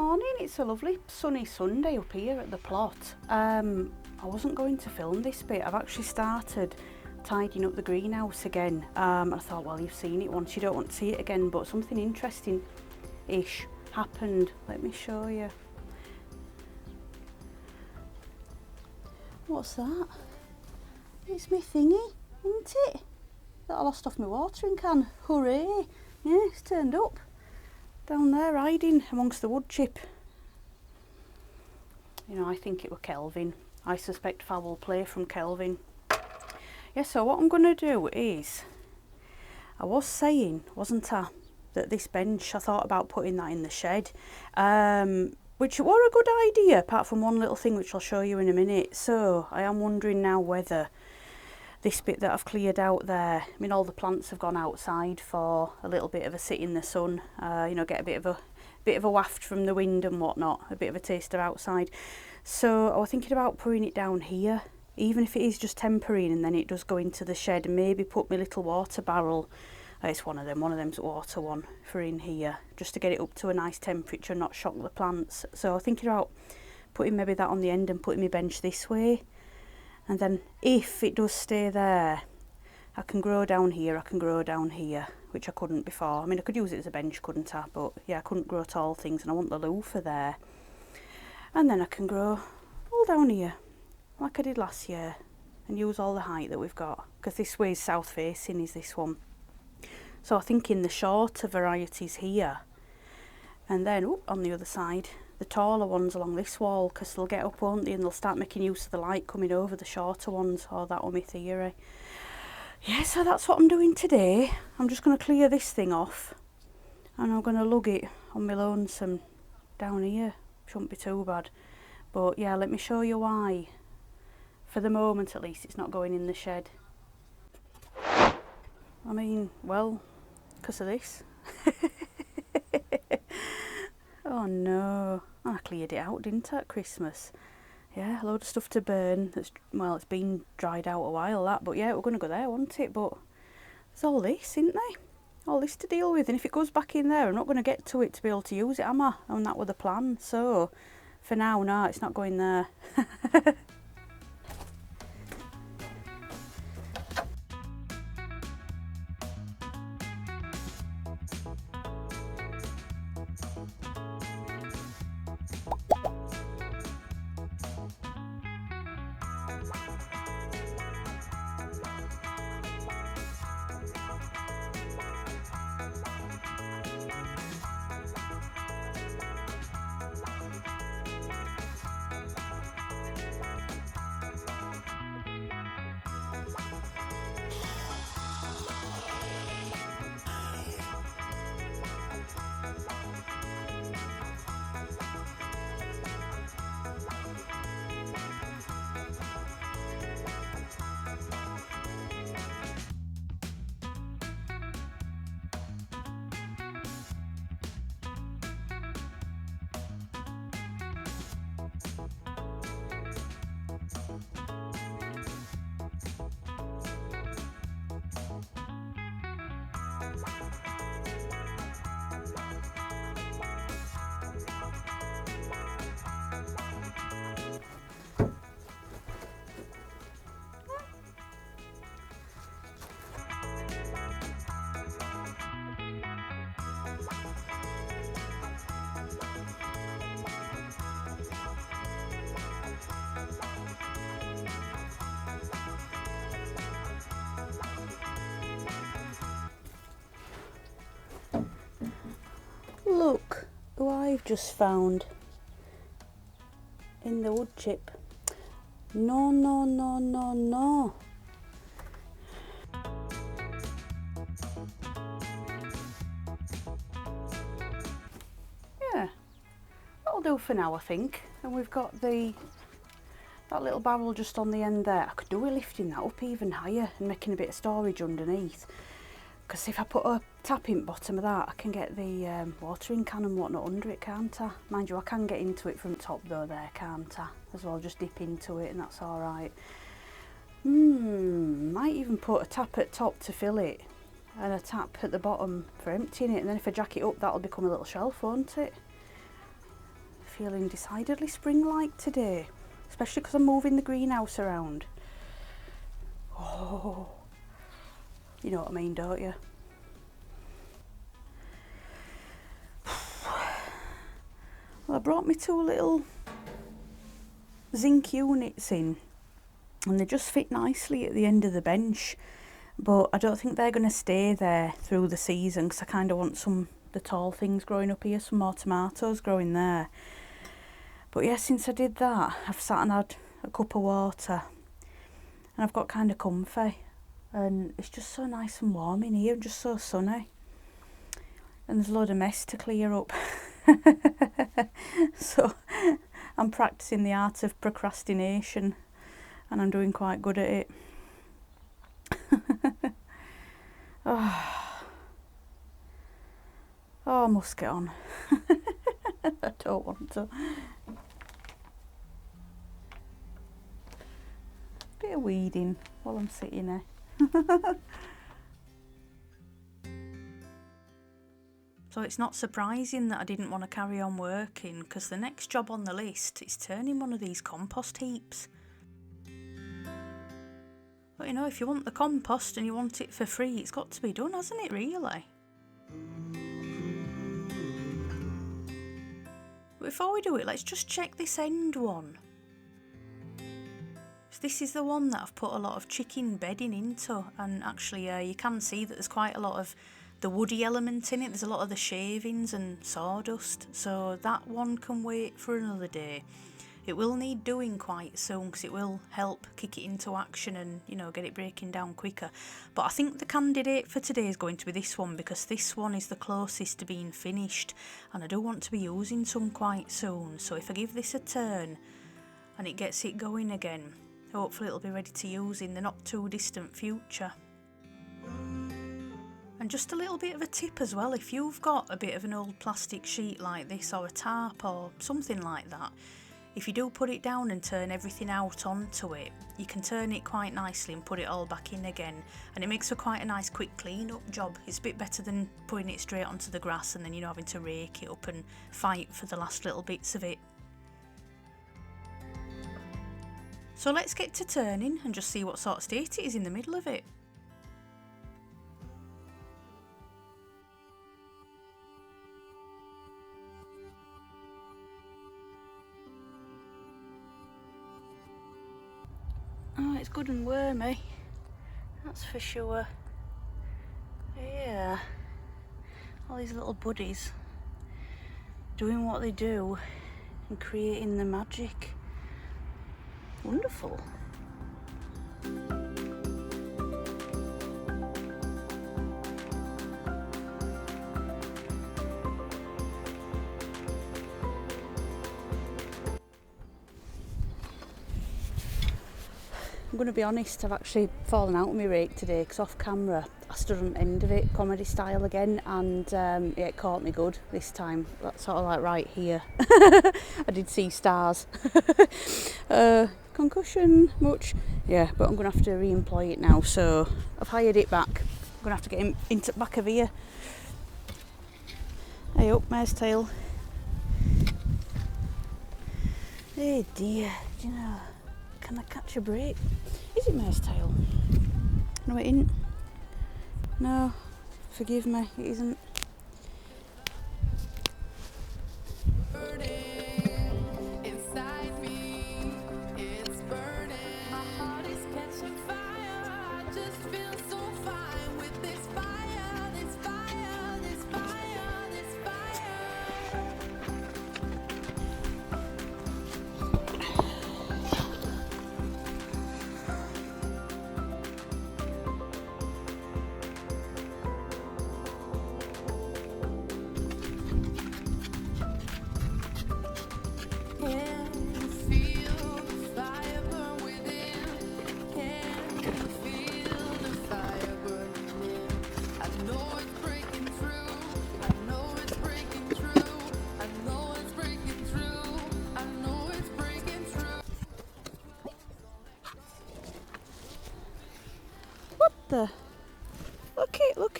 morning, it's a lovely sunny Sunday up here at the plot. I wasn't going to film this bit. I've actually started tidying up the greenhouse again. I thought, well, you've seen it once, you don't want to see it again, but something interesting-ish happened. Let me show you. What's that? It's my thingy, isn't it? That I lost off my watering can. Hooray! Yeah, it's turned up. Down there hiding amongst the wood chip. You know, I think it were Kelvin. I suspect foul play from Kelvin. Yeah, so what I'm going to do is, I was saying, wasn't I, that this bench, I thought about putting that in the shed, which were a good idea, apart from one little thing which I'll show you in a minute. So I am wondering now whether this bit that I've cleared out there, I mean, all the plants have gone outside for a little bit of a sit in the sun, you know, get a bit of a waft from the wind and whatnot, a bit of a taste of outside. So I was thinking about putting it down here, even if it is just temporary, and then it does go into the shed, and maybe put my little water barrel, it's one of them's water one, for in here, just to get it up to a nice temperature and not shock the plants. So I was thinking about putting maybe that on the end and putting my bench this way. And then if it does stay there, I can grow down here, which I couldn't before. I mean, I could use it as a bench, couldn't I? But yeah, I couldn't grow tall things, and I want the loofah there. And then I can grow all down here, like I did last year, and use all the height that we've got, because this way is south facing, is this one. So I think in the shorter varieties here, and then on the other side, the taller ones along this wall, because they'll get up, won't they, and they'll start making use of the light coming over the shorter ones. Or that was my theory. Yeah, so that's what I'm doing today. I'm just going to clear this thing off, and I'm going to lug it on my lonesome down here. Shouldn't be too bad. But yeah, let me show you why. For the moment at least, it's not going in the shed. I mean, well, because of this. Oh no, I cleared it out, didn't I, at Christmas? Yeah, a load of stuff to burn. Well, it's been dried out a while, that, but yeah, we're going to go there, wasn't it? But there's all this, isn't there? All this to deal with, and if it goes back in there, I'm not going to get to it to be able to use it, am I? And that was the plan. So for now, no, it's not going there. Look who I've just found in the wood chip. No, no, no, no, no. Yeah, that'll do for now, I think. And we've got that little barrel just on the end there. I could do with lifting that up even higher and making a bit of storage underneath. Because if I put a tap in the bottom of that, I can get the watering can and whatnot under it, can't I? Mind you, I can get into it from the top though there, can't I? As well, just dip into it and that's alright. Might even put a tap at top to fill it and a tap at the bottom for emptying it, and then if I jack it up, that'll become a little shelf, won't it? feeling decidedly spring-like today, especially because I'm moving the greenhouse around. Oh, you know what I mean, don't you? Well, I brought me 2 little zinc units in, and they just fit nicely at the end of the bench, but I don't think they're going to stay there through the season because I kind of want the tall things growing up here, some more tomatoes growing there. But yeah, since I did that, I've sat and had a cup of water and I've got kind of comfy, and it's just so nice and warm in here and just so sunny, and there's a load of mess to clear up. So I'm practicing the art of procrastination and I'm doing quite good at it. Oh, I must get on. I don't want to. Bit of weeding while I'm sitting there. So it's not surprising that I didn't want to carry on working, because the next job on the list is turning one of these compost heaps. But you know, if you want the compost and you want it for free, it's got to be done, hasn't it, really? But before we do it, let's just check this end one. So this is the one that I've put a lot of chicken bedding into, and actually you can see that there's quite a lot of the woody element in it. There's a lot of the shavings and sawdust, so that one can wait for another day. It will need doing quite soon because it will help kick it into action and, you know, get it breaking down quicker. But I think the candidate for today is going to be this one, because this one is the closest to being finished and I do want to be using some quite soon. So if I give this a turn and it gets it going again, hopefully it'll be ready to use in the not too distant future. And just a little bit of a tip as well, if you've got a bit of an old plastic sheet like this, or a tarp or something like that, if you do put it down and turn everything out onto it, you can turn it quite nicely and put it all back in again, and it makes for quite a nice quick clean up job. It's a bit better than putting it straight onto the grass and then, you know, having to rake it up and fight for the last little bits of it. So let's get to turning and just see what sort of state it is in the middle of it. Oh, it's good and wormy, that's for sure. Yeah, all these little buddies doing what they do and creating the magic. Wonderful. I'm going to be honest, I've actually fallen out with my rake today because off camera I stood on the end of it, comedy style again, and yeah, it caught me good this time. That's sort of like right here. I did see stars. Concussion, much. Yeah, but I'm going to have to re-employ it now, so I've hired it back. I'm going to have to get him into the back of here. Hey up, mare's tail. Hey dear, do you know, can I catch a break? Is it mare's tail? No, it isn't. No, forgive me, it isn't.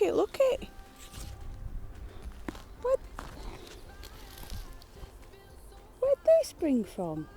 Look it. What? they spring from?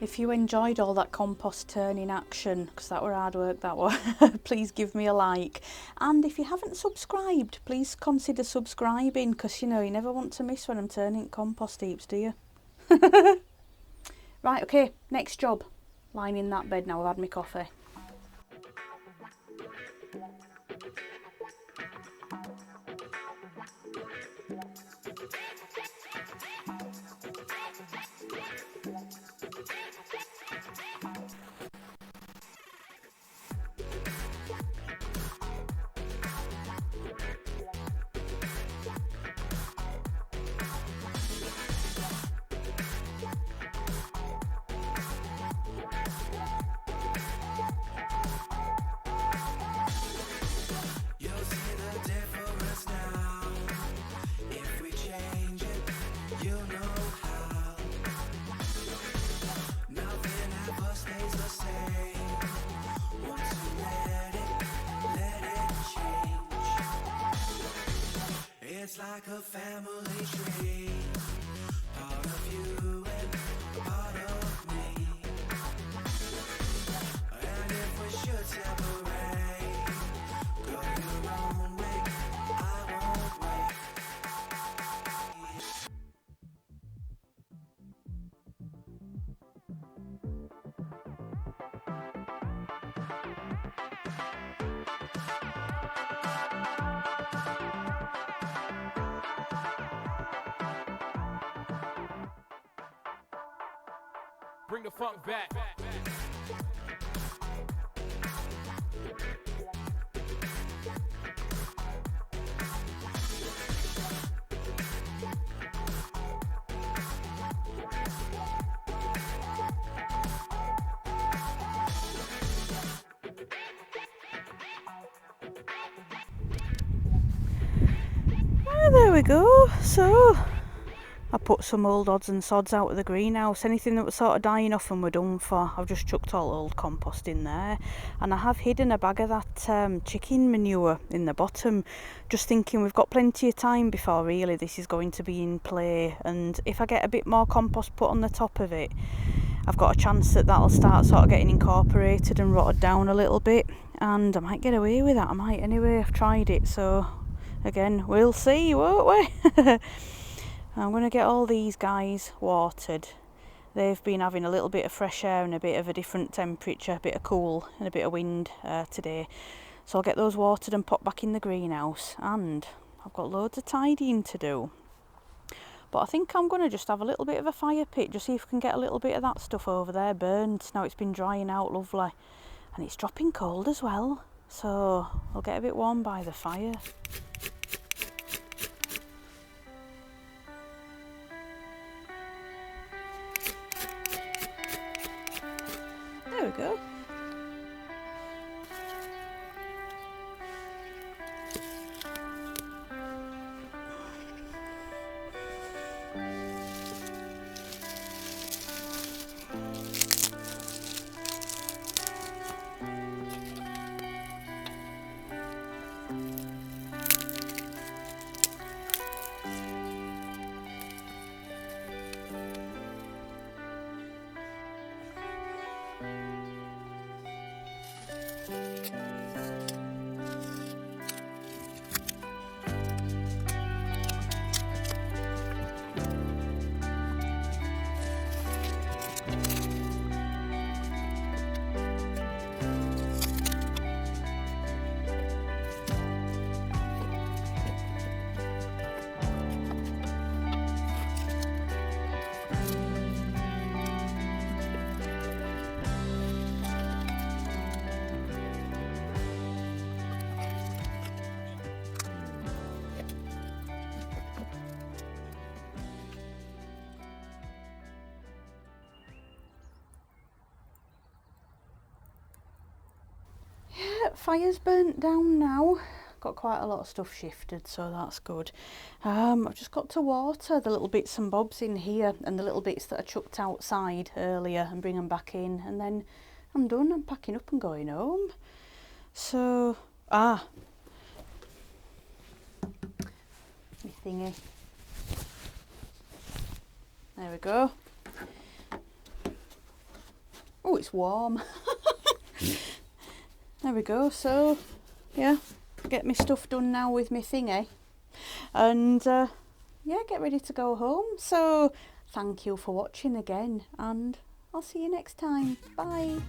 If you enjoyed all that compost turning action, because that were hard work, that were, please give me a like. And if you haven't subscribed, please consider subscribing, because you know, you never want to miss when I'm turning compost heaps, do you? Right, okay, next job. Lying in that bed now, I've had my coffee. It's like a family tree, part of you and part of me. And if we should separate, go your own way, I won't wait. Bring the funk back. There we go. So I put some old odds and sods out of the greenhouse. Anything that was sort of dying off and we're done for, I've just chucked all old compost in there. And I have hidden a bag of that chicken manure in the bottom, just thinking we've got plenty of time before really this is going to be in play. And if I get a bit more compost put on the top of it, I've got a chance that that'll start sort of getting incorporated and rotted down a little bit. And I might get away with that, I might anyway. I've tried it, so again, we'll see, won't we? I'm going to get all these guys watered. They've been having a little bit of fresh air and a bit of a different temperature, a bit of cool and a bit of wind today. So I'll get those watered and pop back in the greenhouse. And I've got loads of tidying to do. But I think I'm going to just have a little bit of a fire pit, just see if we can get a little bit of that stuff over there burnt. Now it's been drying out lovely. And it's dropping cold as well. So I'll get a bit warm by the fire. There we go. fire's burnt down now. Got quite a lot of stuff shifted, so that's good. I've just got to water the little bits and bobs in here and the little bits that I chucked outside earlier and bring them back in, and then I'm done. I'm packing up and going home. So, my thingy. There we go. Oh, it's warm. There we go. So, yeah, get my stuff done now with my thingy. And, yeah, get ready to go home. So, thank you for watching again, and I'll see you next time. Bye.